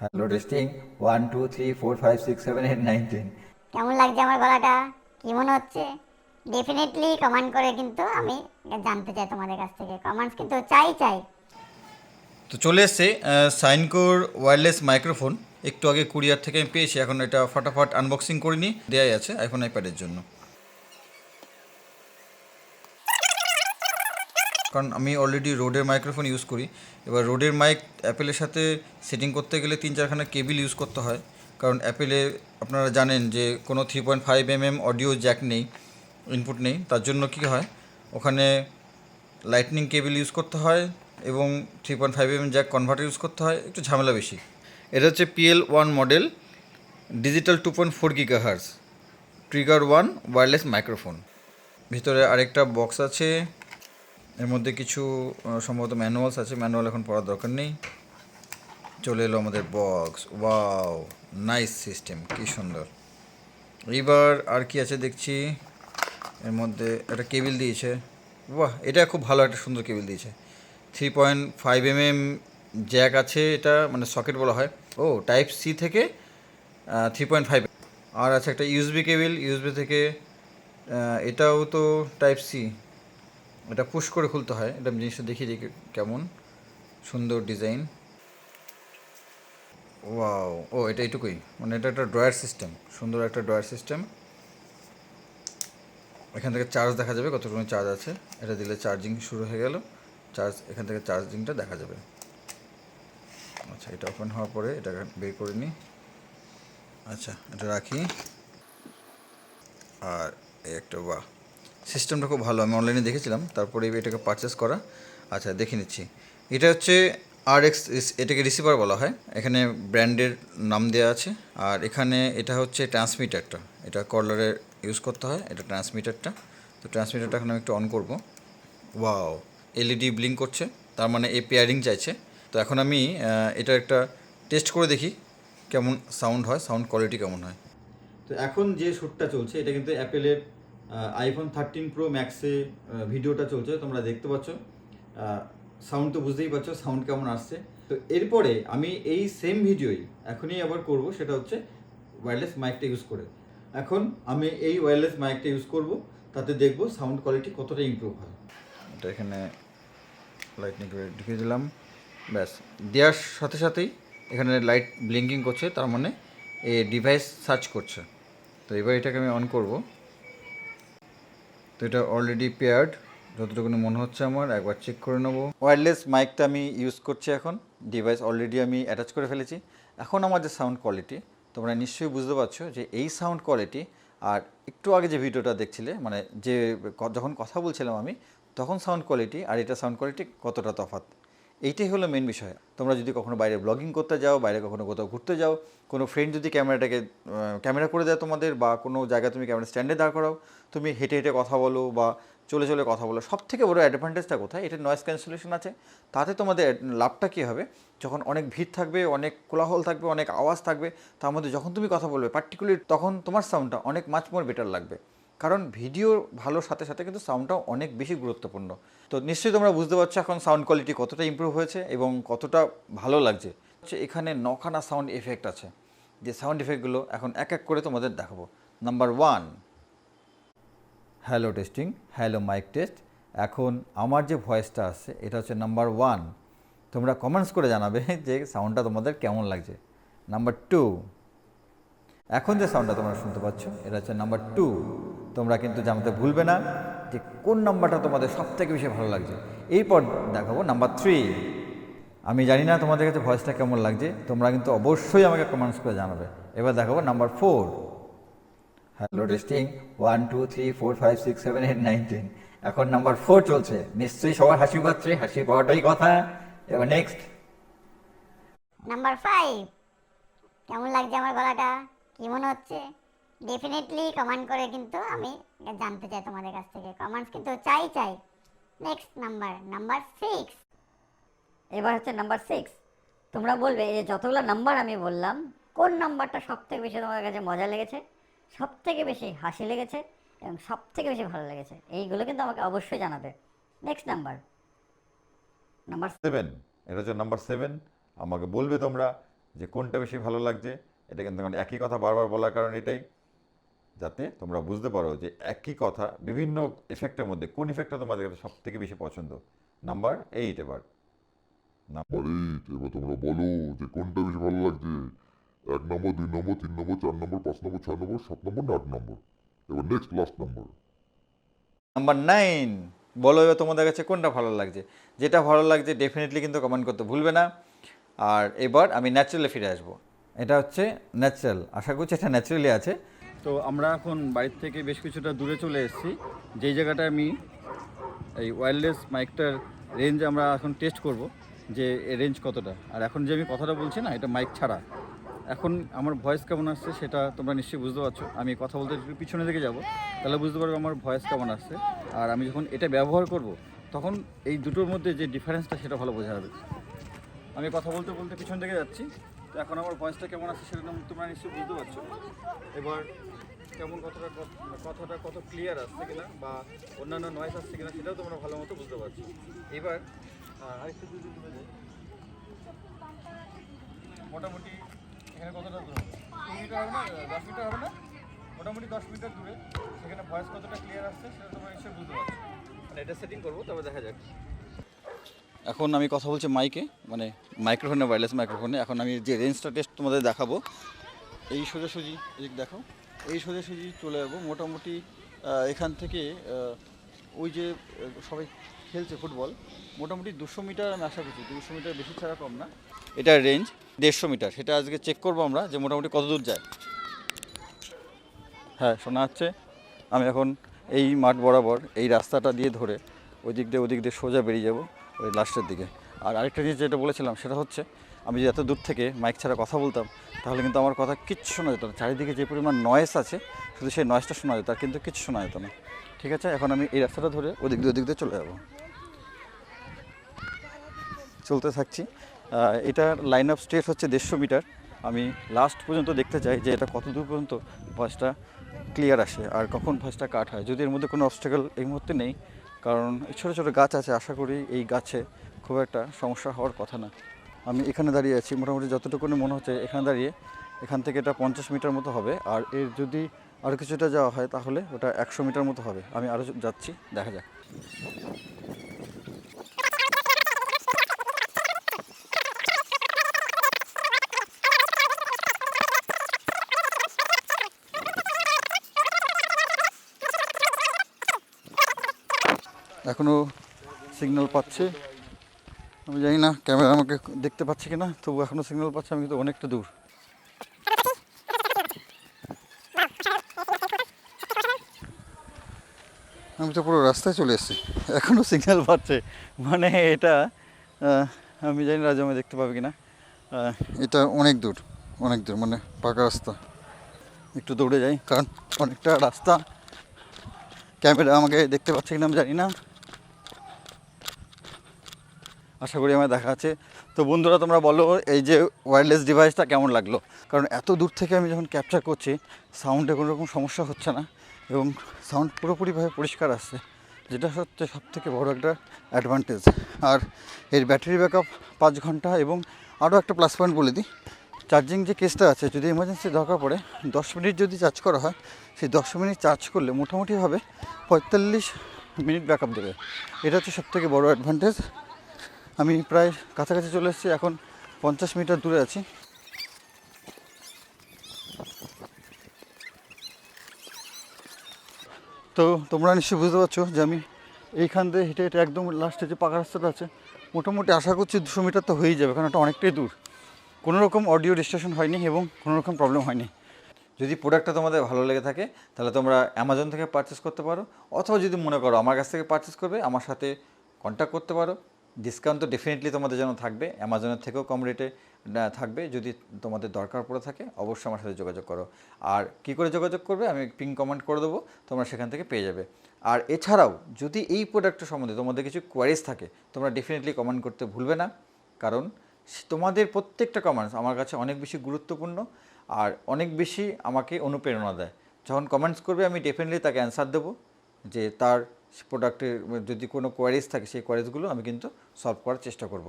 Hello testing 1 2 3 4 5 6 7 8 9 10। কেমন লাগছে আমার গলাটা? কি মনে হচ্ছে? ডেফিনেটলি কমেন্ট করে কিন্তু আমি জানতে চাই তোমাদের কাছ থেকে। কমেন্টস কিন্তু চাই চাই। তো চলে এসছে সাইনকোর ওয়্যারলেস মাইক্রোফোন। একটু আগে কুরিয়ার থেকে আমি পেয়েছি, এখন এটা ফটাফট আনবক্সিং করিনি, দেয়াই আছে আইফোন আইপ্যাডের জন্য। কারণ আমি অলরেডি রোডের মাইক্রোফোন ইউজ করি। এবার রোডের মাইক অ্যাপেলের সাথে সেটিং করতে গেলে 3-4খানা কেবিল ইউজ করতে হয়, কারণ অ্যাপেলে আপনারা জানেন যে কোনো 3.5 mm অডিও জ্যাক নেই, ইনপুট নেই। তার জন্য কী হয়, ওখানে লাইটনিং কেবিল ইউজ করতে হয় এবং 3.5 mm জ্যাক কনভার্টার ইউজ করতে হয়, একটু ঝামেলা বেশি। এটা হচ্ছে PL1 model, digital 2.4 GHz trigger 1 wireless microphone. ভিতরে আরেকটা বক্স আছে, এর মধ্যে কিছু সম্ভবত ম্যানুয়ালস আছে, ম্যানুয়াল এখন পড়ার দরকার নেই। চলে এলো আমাদের বক্স। ওয়াও, নাইস সিস্টেম, কি সুন্দর। এইবার আর কি আছে দেখছি, এর মধ্যে একটা কেবিল দিয়েছে। বাহ, এটা খুব ভালো, একটা সুন্দর কেবিল দিয়েছে। 3.5 mm জ্যাক আছে, এটা মানে সকেট বলা হয়। ও, টাইপ সি থেকে 3.5। আর আছে একটা ইউএসবি কেবিল, ইউএসবি থেকে এটাও তো টাইপ সি, এটা পুশ করে খুলতে হয়। এটা আমি জিনিসটা দেখিয়ে দিই কেমন সুন্দর ডিজাইন। ওয়াও, ও এটা এইটুকুই, মানে এটা একটা ড্রয়ার সিস্টেম, সুন্দর একটা ড্রয়ার সিস্টেম। এখান থেকে চার্জ দেখা যাবে, কতটুকু চার্জ আছে। এটা দিলে চার্জিং শুরু হয়ে গেল, চার্জ এখান থেকে চার্জিংটা দেখা যাবে। আচ্ছা, এটা ওপেন হওয়ার পরে এটা বের করে নিই। আচ্ছা, এটা রাখি। আর এই একটা, বাহ, সিস্টেমটা খুব ভালো, আমি অনলাইনে দেখেছিলাম, তারপরে এটাকে পারচেস করা। আচ্ছা, দেখে নিচ্ছি। এটা হচ্ছে RX, এটাকে রিসিভার বলা হয়, এখানে ব্র্যান্ডের নাম দেওয়া আছে। আর এখানে এটা হচ্ছে ট্রান্সমিটারটা, এটা কর্লারে ইউজ করতে হয়, এটা ট্রান্সমিটারটা। তো ট্রান্সমিটারটা এখন আমি একটু অন করব। ওয়াও, এলইডি ব্লিঙ্ক করছে, তার মানে এই পেয়ারিং চাইছে। তো এখন আমি এটা একটা টেস্ট করে দেখি কেমন সাউন্ড হয়, সাউন্ড কোয়ালিটি কেমন হয়। তো এখন যে শ্যুটটা চলছে এটা কিন্তু অ্যাপেলের আইফোন 13 প্রো ম্যাক্সে ভিডিওটা চলছে, তোমরা দেখতে পাচ্ছ। সাউন্ড তো বুঝতেই পারছো সাউন্ড কেমন আসছে। তো এরপরে আমি এই সেম ভিডিওই এখনই আবার করব, সেটা হচ্ছে ওয়্যারলেস মাইকটা ইউজ করে। এখন আমি এই ওয়্যারলেস মাইকটা ইউজ করব, তাতে দেখব সাউন্ড কোয়ালিটি কতটা ইমপ্রুভ হয়। এটা এখানে লাইটনিং করে ঢুকিয়ে দিলাম, ব্যাস। দেওয়ার সাথে সাথেই এখানে লাইট ব্লিঙ্কিং করছে, তার মানে এই ডিভাইস সার্চ করছে। তো এবার এটাকে আমি অন করব। তো এটা অলরেডি পেয়ার্ড, যতটুকু মনে হচ্ছে আমার, একবার চেক করে নেবো। ওয়্যারলেস মাইকটা আমি ইউজ করছি এখন, ডিভাইস অলরেডি আমি অ্যাটাচ করে ফেলেছি। এখন আমার যে সাউন্ড কোয়ালিটি, তোমরা নিশ্চয়ই বুঝতে পারছো যে এই সাউন্ড কোয়ালিটি আর একটু আগে যে ভিডিওটা দেখছিলে, মানে যে যখন কথা বলছিলাম আমি, তখন সাউন্ড কোয়ালিটি আর এটা সাউন্ড কোয়ালিটি কতটা তফাৎ। এইটাই হলো মেন বিষয়। তোমরা যদি কখনো বাইরে ব্লগিং করতে যাও, বাইরে কখনো কোথাও ঘুরতে যাও, কোনো ফ্রেন্ড যদি ক্যামেরা করে দেয় তোমাদের, বা কোনো জায়গায় তুমি ক্যামেরা স্ট্যান্ডে দাঁড় করাও, তুমি হেঁটে হেঁটে কথা বলো বা চলে চলে কথা বলো, সব থেকে বড়ো অ্যাডভান্টেজটা কোথায়, এটা নয়েজ ক্যান্সেলেশন আছে। তাতে তোমাদের লাভটা কী হবে, যখন অনেক ভিড় থাকবে, অনেক কোলাহল থাকবে, অনেক আওয়াজ থাকবে, তার মধ্যে যখন তুমি কথা বলবে পার্টিকুলারলি, তখন তোমার সাউন্ডটা অনেক মাচ মোর বেটার লাগবে। কারণ ভিডিও ভালোর সাথে সাথে কিন্তু সাউন্ডটাও অনেক বেশি গুরুত্বপূর্ণ। তো নিশ্চয়ই তোমরা বুঝতে পারছো এখন সাউন্ড কোয়ালিটি কতটা ইমপ্রুভ হয়েছে এবং কতটা ভালো লাগছে। এখানে 9খানা সাউন্ড এফেক্ট আছে, যে সাউন্ড এফেক্টগুলো এখন এক এক করে তোমাদের দেখাবো। Number 1, hello testing, hello mic test. এখন আমার যে ভয়েসটা আসছে এটা হচ্ছে নাম্বার 1। তোমরা কমেন্টস করে জানাবে যে সাউন্ডটা তোমাদের কেমন লাগছে। নাম্বার 2, এখন যে সাউন্ডটা তোমরা শুনতে পাচ্ছ এটা হচ্ছে নাম্বার 2। তোমরা কিন্তু জানাতে ভুলবে না যে কোন নাম্বারটা তোমাদের সবথেকে বেশি ভালো লাগছে। এরপর দেখাবো নাম্বার 3। আমি জানি না তোমাদের কাছে ভয়েসটা কেমন লাগছে, তোমরা কিন্তু অবশ্যই আমাকে কমেন্টস করে জানাবে। এবার দেখাবো নাম্বার 4। Hello testing 1 2 3 4 5 6 7 8 9 10। এখন নাম্বার 4 চলছে, নিশ্চয়ই সবার হাসি পাচ্ছে, হাসি পাওয়াটাই কথা। এবার নেক্সট, নাম্বার 5, কেমন লাগছে আমার গলাটা? কি মনে হচ্ছে? ডেফিনেটলি কমেন্ট করে কিন্তু আমি জানতে চাই তোমাদের কাছ থেকে। কমেন্টস কিন্তু চাই চাই। Next number 6। এবার হচ্ছে নাম্বার 6। তোমরা বলবে এই যে যতগুলো নাম্বার আমি বললাম, কোন নাম্বারটা সব থেকে বেশি তোমাদের কাছে মজা লেগেছে, সব থেকে বেশি হাসি লেগেছে এবং সব থেকে বেশি ভালো লেগেছে, এইগুলো কিন্তু আমাকে অবশ্যই জানাবে। নেক্সট নাম্বার 7, এটা হচ্ছে নাম্বার 7। আমাকে বলবে তোমরা যে কোনটা বেশি ভালো লাগছে। এটা কিন্তু এখন একই কথা বারবার বলার কারণ এটাই, যাতে তোমরা বুঝতে পারো যে একই কথা বিভিন্ন ইফেক্টের মধ্যে কোন ইফেক্টটা তোমাদের কাছে সব থেকে বেশি পছন্দ। নাম্বার 8 এবার। এবার তোমরা বলো যে কোনটা বেশি ভালো লাগছে, 1 নম্বর, 2 নম্বর, 3 নম্বর, 4 নম্বর, 5 নম্বর, 6 নম্বর, 7 নম্বর না 8 নম্বর? এবার নেক্সট লাস্ট নম্বর। নাম্বার 9, বলো এবার তোমাদের কাছে কোনটা ভালো লাগছে। যেটা ভালো লাগছে ডেফিনেটলি কিন্তু কমেন্ট করতে ভুলবে না। আর এবার আমি ন্যাচারালে ফিরে আসবো। এটা হচ্ছে ন্যাচারাল, আশা করছি এটা ন্যাচারালি আছে। তো আমরা এখন বাড়ির থেকে বেশ কিছুটা দূরে চলে এসেছি, যেই জায়গাটায় আমি এই ওয়্যারলেস মাইকটার রেঞ্জ আমরা এখন টেস্ট করব যে এর রেঞ্জ কতটা। আর এখন যে আমি কথাটা বলছি না, এটা মাইক ছাড়া। এখন আমার ভয়েস কেমন আসছে সেটা তোমরা নিশ্চয়ই বুঝতে পারছো। আমি কথা বলতে একটু পিছনে দিকে যাব, তাহলে বুঝতে পারবে আমার ভয়েস কেমন আসছে। আর আমি যখন এটা ব্যবহার করব তখন এই দুটোর মধ্যে যে ডিফারেন্সটা সেটা ভালো বোঝা যাবে। আমি কথা বলতে বলতে পিছন দিকে যাচ্ছি, তো এখন আমার ভয়েসটা কেমন আসছে সেটা তোমরা নিশ্চয়ই বুঝতে পারছো। এবার কেমন কথাটা কত ক্লিয়ার আসছে কিনা বা অন্যান্য নয়েজ আসছে কিনা সেটাও তোমরা ভালো মতো বুঝতে পারছো। এবার আরেকটু যদি দূরে যাই, মোটামুটি এখানে কতটা দূর হবে, 2 মিটার হবে না, 10 মিটার হবে না, মোটামুটি 10 মিটার দূরে। সেখানে ভয়েস কতটা ক্লিয়ার আসছে সেটা তোমরা নিশ্চয়ই বুঝতে পারছো। মানে এটা সেটিং করবো, তবে দেখা যাক। এখন আমি কথা বলছি মাইকে, মানে মাইক্রোফোনে, ওয়্যারলেস মাইক্রোফোনে। এখন আমি যে রেঞ্জটা টেস্ট তোমাদের দেখাবো, এই সোজাসুজি এদিক দেখো, এই সোজাসুজি চলে যাবো মোটামুটি এখান থেকে ওই যে সবাই খেলছে ফুটবল, মোটামুটি 200 মিটার আমি আশা করছি, 200 মিটার বেশি ছাড়া কম না। এটার রেঞ্জ 150 মিটার, সেটা আজকে চেক করবো আমরা যে মোটামুটি কত দূর যায়। হ্যাঁ, শোনা যাচ্ছে। আমি এখন এই মাঠ বরাবর এই রাস্তাটা দিয়ে ধরে ওই দিক দিয়ে সোজা বেরিয়ে যাব ওই লাস্টের দিকে। আর আরেকটা জিনিস যেটা বলেছিলাম সেটা হচ্ছে, আমি যদি এত দূর থেকে মাইক ছাড়া কথা বলতাম তাহলে কিন্তু আমার কথা কিচ্ছু শোনা যেত না। চারিদিকে যে পরিমাণ নয়েজ আছে, শুধু সেই নয়েজটা শোনা যেত, আর কিন্তু কিচ্ছু শোনা যেত না। ঠিক আছে, এখন আমি এই রাস্তাটা ধরে ওদিক দিয়ে চলে যাব, চলতে থাকছি। এটার লাইন অফ স্টেট হচ্ছে 150 মিটার। আমি লাস্ট পর্যন্ত দেখতে চাই যে এটা কত দূর পর্যন্ত ভয়েসটা ক্লিয়ার আসে আর কখন ভয়েসটা কাট হয়। যদি এর মধ্যে কোনো অবস্টাকেল এই মুহূর্তে নেই, কারণ ছোটো ছোটো গাছ আছে, আশা করি এই গাছে খুব একটা সমস্যা হওয়ার কথা না। আমি এখানে দাঁড়িয়ে আছি, মোটামুটি যতটুকু মনে হচ্ছে এখানে দাঁড়িয়ে এখান থেকে এটা 50 মিটার মতো হবে। আর এর যদি আরও কিছুটা যাওয়া হয় তাহলে ওটা 100 মিটার মতো হবে। আমি আরও যাচ্ছি, দেখা যাক। এখনও সিগন্যাল পাচ্ছে, আমি জানি না ক্যামেরা আমাকে দেখতে পাচ্ছে কিনা, তবু এখনও সিগন্যাল পাচ্ছে। আমি কিন্তু অনেকটা দূর। আমি তো পুরো রাস্তায় চলে এসেছি, এখনও সিগন্যাল পাচ্ছে। মানে এটা আমি জানি না রাজু আমি দেখতে পাবে কিনা। এটা অনেক দূর, মানে পাকা রাস্তা। একটু দৌড়ে যাই, কারণ অনেকটা রাস্তা। ক্যামেরা আমাকে দেখতে পাচ্ছে কিনা আমি জানি না, আশা করি আমার দেখা আছে। তো বন্ধুরা, তোমরা বলো এই যে ওয়্যারলেস ডিভাইসটা কেমন লাগলো। কারণ এত দূর থেকে আমি যখন ক্যাপচার করছি, সাউন্ডে কোনো রকম সমস্যা হচ্ছে না এবং সাউন্ড পুরোপুরিভাবে পরিষ্কার আসছে, যেটা হচ্ছে সবথেকে বড় একটা অ্যাডভান্টেজ। আর এর ব্যাটারি ব্যাকআপ 5 ঘন্টা। এবং আরও একটা প্লাস পয়েন্ট বলে দিই, চার্জিং যে কেসটা আছে, যদি এমার্জেন্সি দরকার পড়ে 10 মিনিট যদি চার্জ করা হয়, সেই 10 মিনিট চার্জ করলে মোটামুটিভাবে 45 মিনিট ব্যাকআপ দেবে। এটা হচ্ছে সবথেকে বড় অ্যাডভান্টেজ। আমি প্রায় কাছাকাছি চলে এসেছি, এখন 50 মিটার দূরে আছি। তো তোমরা নিশ্চয়ই বুঝতে পারছো যে আমি এইখান দিয়ে হেঁটে হেঁটে একদম লাস্টে যে পাকা রাস্তাটা আছে, মোটামুটি আশা করছি 200 মিটার তো হয়েই যাবে, কারণ এটা অনেকটাই দূর। কোনো রকম অডিও ডিস্ট্রাকশন হয়নি এবং কোনো রকম প্রবলেম হয়নি। যদি প্রোডাক্টটা তোমাদের ভালো লেগে থাকে তাহলে তোমরা অ্যামাজন থেকে পারচেস করতে পারো, অথবা যদি মনে করো আমার কাছ থেকে পারচেস করবে, আমার সাথে কন্ট্যাক্ট করতে পারো। ডিসকাউন্ট তো ডেফিনেটলি তোমাদের জন্য থাকবে, অ্যামাজনের থেকেও কম রেটে থাকবে। যদি তোমাদের দরকার পড়ে থাকে অবশ্যই আমার সাথে যোগাযোগ করো। আর কী করে যোগাযোগ করবে আমি পিন কমেন্ট করে দেবো, তোমরা সেখান থেকে পেয়ে যাবে। আর এছাড়াও যদি এই প্রোডাক্টের সম্বন্ধে তোমাদের কিছু কোয়ারিজ থাকে, তোমরা ডেফিনেটলি কমেন্ট করতে ভুলবে না, কারণ তোমাদের প্রত্যেকটা কমেন্টস আমার কাছে অনেক বেশি গুরুত্বপূর্ণ আর অনেক বেশি আমাকে অনুপ্রেরণা দেয়। যখন কমেন্টস করবে আমি ডেফিনেটলি তাকে অ্যান্সার দেবো, যে তার প্রোডাক্টের যদি কোনো কোয়ারিজ থাকে সেই কোয়ারিজগুলো আমি কিন্তু সলভ করার চেষ্টা করব।